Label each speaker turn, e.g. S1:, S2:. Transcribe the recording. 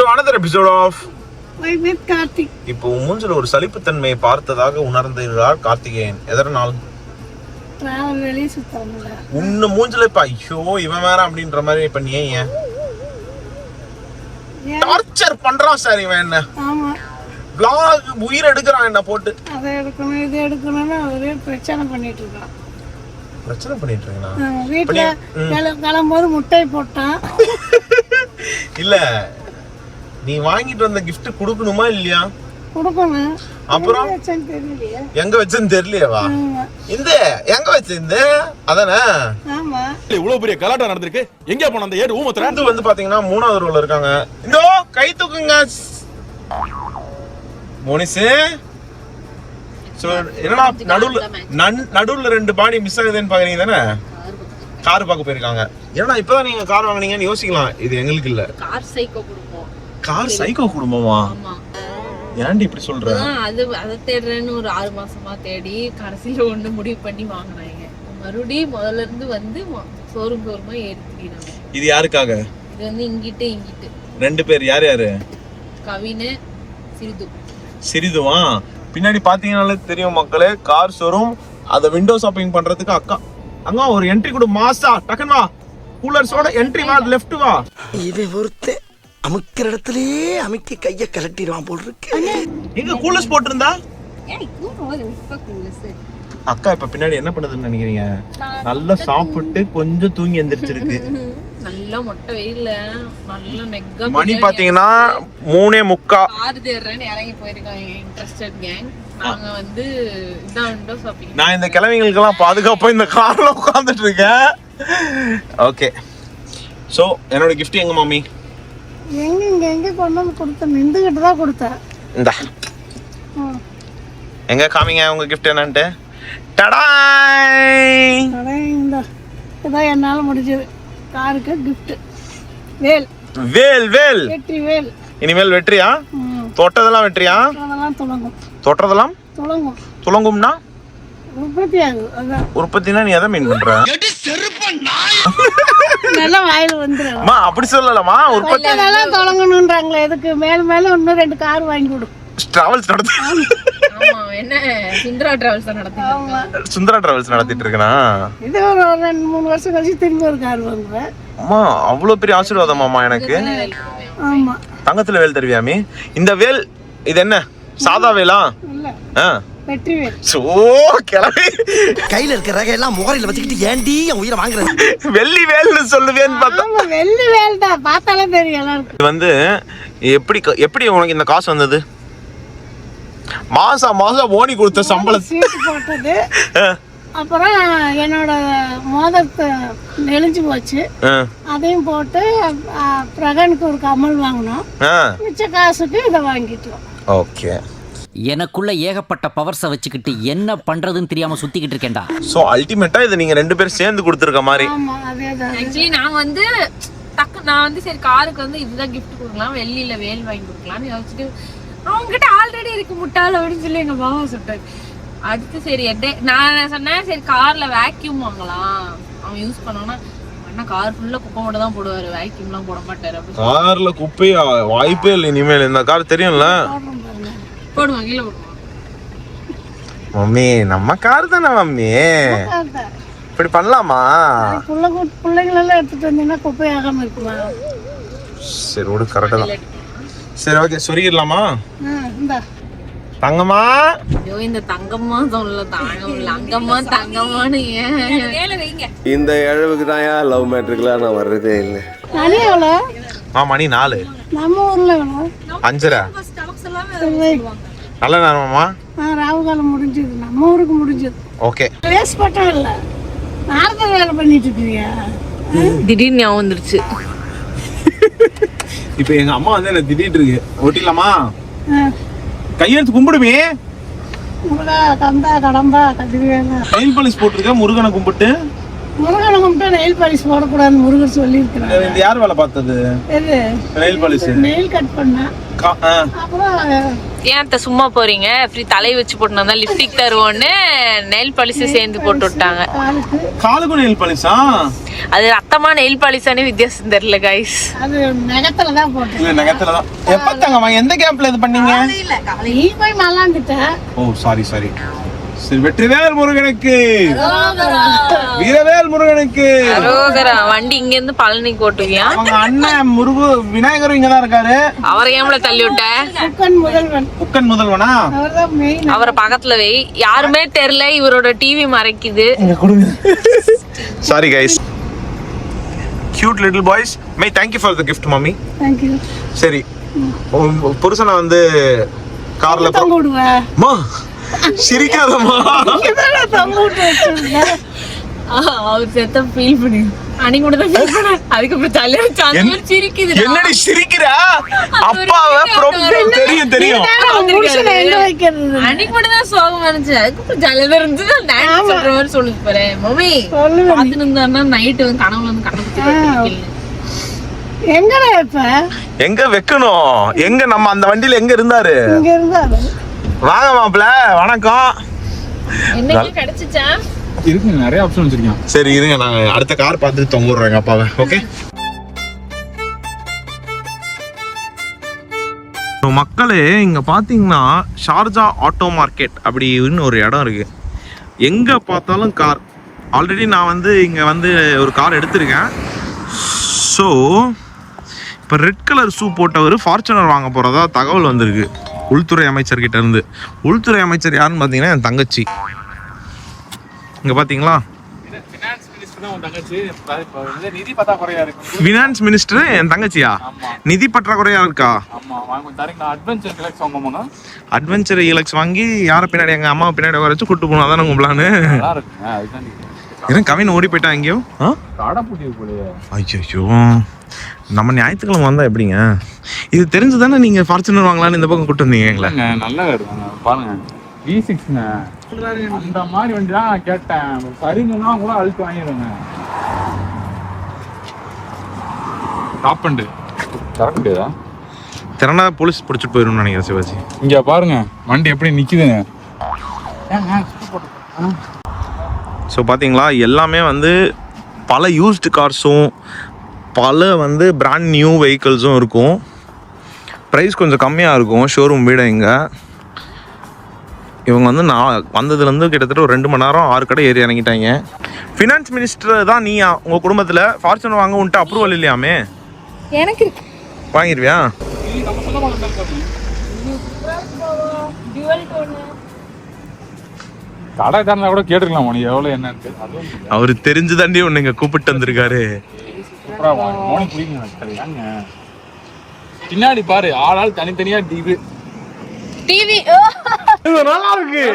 S1: to another episode of
S2: Why with Karthik.
S1: இப்போ மூஞ்சில ஒரு சலிப்புத்தன்மையை பார்த்ததாக உணர்ந்தார் கார்த்திகேயன். எதனால்?
S2: டிராவல் வெளியே சுத்தறதுல.
S1: உன்ன மூஞ்சில இப்ப ஐயோ இவன் வேற அப்படின்ற மாதிரி இப்ப நீ ஏன் டார்ச்சர் பண்றான் சார் இவன் என்ன?
S2: ஆமா.
S1: vlog உயிர் எடுக்கறான் என்ன போட்டு.
S2: அத எடுக்கணும் இது எடுக்கணும்னு ஒரே பிரச்சனை பண்ணிட்டு இருக்கான்.
S1: பிரச்சனை பண்ணிட்டு இருக்கீங்களா?
S2: வீட்ல கிளம்போது முட்டை போட்டான்.
S1: இல்ல நீ வாங்கிட்டு வந்த gift கொடுக்கணுமா இல்லையா?
S2: கொடுக்கணும்.
S1: அப்புறம் எங்க வச்சேன்னு தெரியலையேவா? இந்த எங்க வச்சிருந்த அதானே?
S2: ஆமா.
S3: இவ்வளவு பெரிய கலாட்டா நடந்திருக்கு. எங்க போன அந்த ஏடு ஊமத்துற?
S1: இது வந்து பாத்தீங்கன்னா 3வது ரோல இருக்காங்க. இதோ கை தூக்குங்க மோனிஸ். சோ என்னடா நடுவுல 2 பாடி மிஸ் ஆகுதுன்னு பாக்குறீங்க தானே? கார் பார்க்க போயிருக்காங்க. ஏன்னா இப்பதான் நீங்க கார் வாங்குனீங்கன்னு யோசிக்கலாம். இது எங்களுக்கு இல்ல.
S4: கார் சைக்கோ குடும்பம்.
S1: கார் சைக்கோ குடும்பமா?
S4: ஆமா.
S1: ஏன்டி இப்படி சொல்ற?
S4: அது தேடுறேன்னு ஒரு 6 மாசமா தேடி கடைசியில ஒண்ணு முடிவு பண்ணி வாங்குனாங்க. மறுபடியும் முதல்ல இருந்து வந்து ஷோரூமா ஏறிக்கிறாங்க.
S1: இது யாருக்காக?
S4: இது வந்து இங்கிட்டு
S1: 2 பேர். யார் யாரு?
S4: கவினு சிறிது.
S1: சிறிதுவா? பின்னாடி பாத்தீங்கன்னாலே தெரியும் மக்களே, கார் ஷோரூம். அத விண்டோ ஷாப்பிங் பண்றதுக்கு அக்கா அங்க ஒரு என்ட்ரி கொடு மாசா. டக்குனு வா, கூலர்ஸோட என்ட்ரி வா, லெஃப்ட் வா.
S5: இது ஒருத்த அமுக்கிற இடத்துலயே அமுக்கி கைய கலட்டிடுவான் போல் இருக்கு.
S1: எங்க கூலர்ஸ் போட்டிருந்தா?
S4: ஏய் கூலர் இப்ப கூலர்ஸ்.
S1: அக்கா இப்ப பின்னாடி என்ன பண்ணுதுன்னு நினைக்கிறீங்க? நல்லா சாப்பிட்டு கொஞ்சம் தூங்கி எந்திரிச்சிருக்கு.
S4: நல்ல மொட்டை வெயில்ல நல்ல நெக்க
S1: மணி பாத்தீங்கன்னா 3:45.
S4: கார் தேடுறேன்னு இறங்கி போயிருக்காங்க இன்ட்ரஸ்டட் கேங். நாங்க வந்து இதான் விண்டோ ஷாப்பிங்.
S1: நான் இந்த கிழவிங்களுக்கெல்லாம் பாதுகாப்பா இந்த கார்ல உட்கார்ந்துட்டு இருக்கேன். ஓகே, சோ என்னோட gift எங்க மாமி?
S2: எங்க கொண்டு வந்து கொடுத்தேன். நின்றுகிட்டு தான் கொடுத்தேன்.
S1: இந்தா எங்க காமிங்க உங்க gift என்னன்ட்டு. டடாய்.
S2: இதான் என்னால முடிஞ்சது. காருக்கு gift. வேல்
S1: வேல் வேல்
S2: வெற்றி வேல்.
S1: இனிமேல் வெற்றியா? தொட்டதெல்லாம் வெற்றியா?
S2: அதெல்லாம் துலங்கும்.
S1: தொட்டதெல்லாம்
S2: துலங்கும்.
S1: துலங்கும்னா
S2: உற்பத்தி ஆகுது. அதான்
S1: உற்பத்தினா நீ எதை மீன் பண்ற?
S2: நல்லா வாயில வந்துரும்.
S1: அம்மா அப்படி சொல்லலமா, உற்பத்தி
S2: அதெல்லாம் தொடங்கணும்ன்றாங்களே. எதுக்கு மேல இன்னும் 2 கார் வாங்கி கொடு.
S1: டிராவல்ஸ் நடத்து.
S4: ஆமா, என்ன சுந்தரா டிராவல்ஸ் நடத்திட்டு.
S1: சுந்தரா டிராவல்ஸ் நடத்திட்டு இருக்கனா?
S2: இது ஒரு 2-3 வருஷம் கழிச்சு திரும்பி ஒரு கார் வாங்குவேன்.
S1: அம்மா அவ்வளவு பெரிய ஆசீர்வாதமாமா எனக்கு.
S2: ஆமா.
S1: தங்கத்துல வேல் தருவியாமி? இந்த வேல் இது என்ன சாதா வேலா?
S2: இல்ல வெற்றி வேல்.
S1: சோ கிளவி
S5: கையில இருக்கிற ரகை எல்லாம் முகரையில வச்சுக்கிட்டு ஏண்டி என் உயிரை வாங்குற?
S1: வெள்ளி வேல்னு சொல்லுவேன்னு பார்த்தா
S2: ஆமா வெள்ளி வேல் தான். பார்த்தாலே தெரியும் எல்லாருக்கும்.
S1: இது வந்து எப்படி உனக்கு இந்த காசு வந்தது? மாசம் ஓனி கொடுத்த சம்பளம்
S2: சீட்டு போட்டது. அப்புறம் என்னோட மோதிரத்தை நெளிஞ்சு போச்சு. அதையும் போட்டு பிரகனுக்கு ஒரு கம்மல் வாங்கினோம். மிச்ச காசுக்கு இதை வாங்கிட்டோம்.
S1: ஓகே.
S6: எனக்குள்ள ஏகப்பட்ட பவர்ஸை வச்சுக்கிட்டு என்ன பண்றதுன்னு தெரியாம சுத்திக்கிட்டு இருக்கேன்டா.
S1: சோ அல்டிமேட்டா இது நீங்க 2 பேரும் சேர்ந்து கொடுத்துருக்க மாதிரி.
S2: ஆமா அதேதான்.
S4: ஆக்சுவலி நான் வந்து சரி காருக்கு வந்து இதுதான் gift கொடுக்கலாம், வெள்ளியில வேல் வாங்கி கொடுக்கலாம்னு யோசிச்சுட்டு அவங்க கிட்ட ஆல்ரெடி இருக்கு முட்டாள் அப்படின்னு சொல்லி எங்க பாவா சொல்லிட்டாரு. அடுத்து சரி நான் சொன்னேன் சரி கார்ல வேக்யூம் வாங்கலாம், அவன் யூஸ் பண்ணோம்னா அண்ணா கார் ஃபுல்லா குப்பை மட்டும் தான் போடுவாரு, வேக்யூம்லாம் போட மாட்டாரு.
S1: கார்ல குப்பையா? வாய்ப்பே இல்லை. இனிமேல் இந்த கார் தெரியும்ல,
S4: போடுவாங்க கீழே போடுவாங்க.
S1: மம்மி நம்ம கார் தானே மம்மி, இப்படி பண்ணலாமா?
S2: பிள்ளைங்களெல்லாம் எடுத்துட்டு வந்தீங்கன்னா குப்பை ஆகாம இருக்குமா?
S1: சரி விடு, கரெக்டா தான். சரி ஓகே, சொருகிடலாமா? தங்கம்மா
S4: ஐயோ இந்த தங்கம்மா சொல்ல தாங்கம்ல அங்கம்மா தங்கம்மான்னு ஏன் வைங்க.
S7: இந்த இழவுக்கு தான் லவ் மேட்ருக்குலாம் நான் வர்றதே இல்லை.
S2: மணி எவ்வளோ?
S1: மணி 4.
S2: நம்ம ஊர்ல எவ்வளோ?
S1: 5:30. நல்ல நேரமாம்மா.
S2: ராகு காலம் முடிஞ்சது, நம்ம ஊருக்கு முடிஞ்சது.
S1: ஓகே.
S2: வேஸ்ட் பட்டம் இல்லை, நாரத வேலை பண்ணிட்டு இருக்கியா?
S4: திடீர்னு ஞாபகம் வந்துருச்சு.
S1: இப்ப எங்க அம்மா வந்து என்ன திட்டிட்டு இருக்கு. ஓட்டிலாமா? கையெழுத்து கும்பிடுமே.
S2: முருகா கந்தா கடம்பா கதிர்வேலா.
S1: நெயில் பாலிஷ் போட்டுருக்க. முருகனை கும்பிட்டு.
S2: முருகனை கும்பிட்டு நெயில் பாலிஷ் போடக்கூடாதுன்னு முருகர் சொல்லி இருக்கிறாங்க.
S1: இது யார் வேலை பார்த்தது?
S2: எது?
S1: Nail polish.
S2: நெயில் கட் பண்ணா. அப்புறம்
S4: ஏன் அத்தை சும்மா போறீங்க? ஃப்ரீ தலையை வச்சு போட்டு வந்தா லிப்ஸ்டிக் தருவோன்னு நெயில் பாலிஷ் சேர்ந்து போட்டு விட்டாங்க.
S1: காலுக்கும் நெயில் பாலிஷா?
S4: அது ரத்தமா நெயில் பாலிஷானே வித்தியாசம் தெரியல கைஸ்.
S2: அது நகத்துல தான் போட்டேன்.
S1: இல்ல நகத்துல தான். எப்ப தங்கம்மா எந்த கேம்ப்ல இது பண்ணீங்க?
S2: நீ போய் மல்லாந்துட்ட.
S1: ஓ சாரி சரி, வெற்றிவேல் முருகனுக்கு, வீரவேல் முருகனுக்கு
S4: அரோகரா. வண்டி இங்க இருந்து பழனிக்கு ஓட்டுவியா?
S1: அவங்க அண்ணன் விநாயகரும் இங்கதான் இருக்காரு.
S4: அவரை ஏம்ல தள்ளி விட்ட?
S1: புக்கன் முதல்வனா?
S2: அவர்தான் மெயின்.
S4: அவரை பக்கத்துல வை. யாருமே தெரியல, இவரோட டிவி மறைக்குது.
S1: Sorry guys. Cute little boys. May thank you for the gift mummy.
S2: Thank you.
S1: சரி, புருஷனை வந்து கார்ல
S2: தொங்க விடுவேன்.
S1: மா சிரிக்காதம்மா.
S4: அவர் செத்த ஃபீல் பண்ணி அன்னைக்கு கூட தான் ஃபீல் பண்ண. அதுக்கப்புறம் தலையில சாந்து சிரிக்குது.
S1: என்னடி சிரிக்கிற? அப்பாவை தெரியும்.
S2: எங்க வைக்கிறது?
S4: அன்னைக்கு மட்டும் தான் சோகம் இருந்துச்சு. அதுக்கப்புறம் ஜாலியா இருந்து டான்ஸ் சொல்ற மாதிரி சொல்லுது பாரு. மம்மி பாத்துட்டு இருந்தாருன்னா நைட்டு வந்து கனவுல வந்து கண்ணு
S2: எங்கடா இப்ப?
S1: எங்க வைக்கணும்? எங்க நம்ம அந்த வண்டியில எங்க இருந்தாரு?
S2: இங்க இருந்தாரு.
S1: வாங்க மாப்பிள்ள, வணக்கம்.
S4: என்னைக்கு கிடைச்சிச்சா?
S3: இருக்குங்க, நிறைய ஆப்ஷன் வச்சிருக்கேன்.
S1: சரி இருங்க, நாங்க அடுத்த கார் பார்த்து தொங்க விடுறோங்க அப்பாவை. ஓகே மக்களே, இங்க பாத்தீங்கன்னா ஷார்ஜா ஆட்டோ மார்க்கெட் அப்படின்னு ஒரு இடம் இருக்கு. எங்க பார்த்தாலும் கார். ஆல்ரெடி நான் வந்து இங்க வந்து ஒரு கார் எடுத்திருக்கேன். ஸோ இப்போ ரெட் கலர் ஷூ போட்டவர் ஃபார்ச்சுனர் வாங்க போறதா தகவல் வந்திருக்கு உள்துறை அமைச்சர்கிட்ட இருந்து. உள்துறை அமைச்சர் யாருன்னு பார்த்தீங்கன்னா என் தங்கச்சி. இங்க பாத்தீங்களா, ஃபினான்ஸ் மினிஸ்டர் என் தங்கச்சியா? நிதி பற்றாக்குறையா இருக்கா? அட்வென்ச்சர் இலக்ஸ் வாங்கி யாரை பின்னாடி, எங்க அம்மா பின்னாடி வர வச்சு கூட்டு போனா தானே உங்க பிளானு? கவின் ஓடி போயிட்டா எங்கேயோ. ஐயோ, நம்ம ஞாயிற்றுக்கிழமை வந்தா எப்படிங்க? இது தெரிஞ்சுதானே நீங்க ஃபார்ச்சுனர் வாங்கலான்னு இந்த பக்கம் கூட்டு வந்தீங்களா?
S3: நல்லா பாருங்க, V6ங்க. அந்த மாதிரி வண்டி தான் கேட்டேன். சரிங்கன்னா கூட அழுத்து வாங்கிடுங்க. டாப் அண்ட் தர முடியாதா?
S1: திறனா போலீஸ் பிடிச்சிட்டு போயிடும் நினைக்கிறேன் சிவாஜி.
S3: இங்க பாருங்க வண்டி எப்படி நிக்குதுங்க.
S1: ஸோ பார்த்தீங்களா, எல்லாமே வந்து பல யூஸ்டு கார்ஸும் பல வந்து பிராண்ட் நியூ வெஹிக்கிள்ஸும் இருக்கும். ப்ரைஸ் கொஞ்சம் கம்மியாக இருக்கும் ஷோரூம் வீட. இங்கே இவங்க வந்து நான் வந்ததுலேருந்து கிட்டத்தட்ட ஒரு 2 மணி நேரம் 6 கடை ஏறி இறங்கிட்டாங்க. ஃபினான்ஸ் மினிஸ்டர் தான் நீயா? உங்கள் குடும்பத்தில் ஃபார்ச்சுனர் வாங்க உன்ட்டு அப்ரூவல் இல்லையாமே?
S4: எனக்கு
S1: வாங்கிடுவியா?
S3: கடை தரனா கூட கேட்டுருக்கலாம் உனக்கு எவ்வளோ என்னன்னு.
S1: அவரு தெரிஞ்சு தாண்டி ஒன்று இங்கே கூப்பிட்டு வந்திருக்காரு.
S3: பின்னாடி பாரு, ஆளால் தனித்தனியா டிவி
S4: டிவி
S1: நல்லா இருக்கு.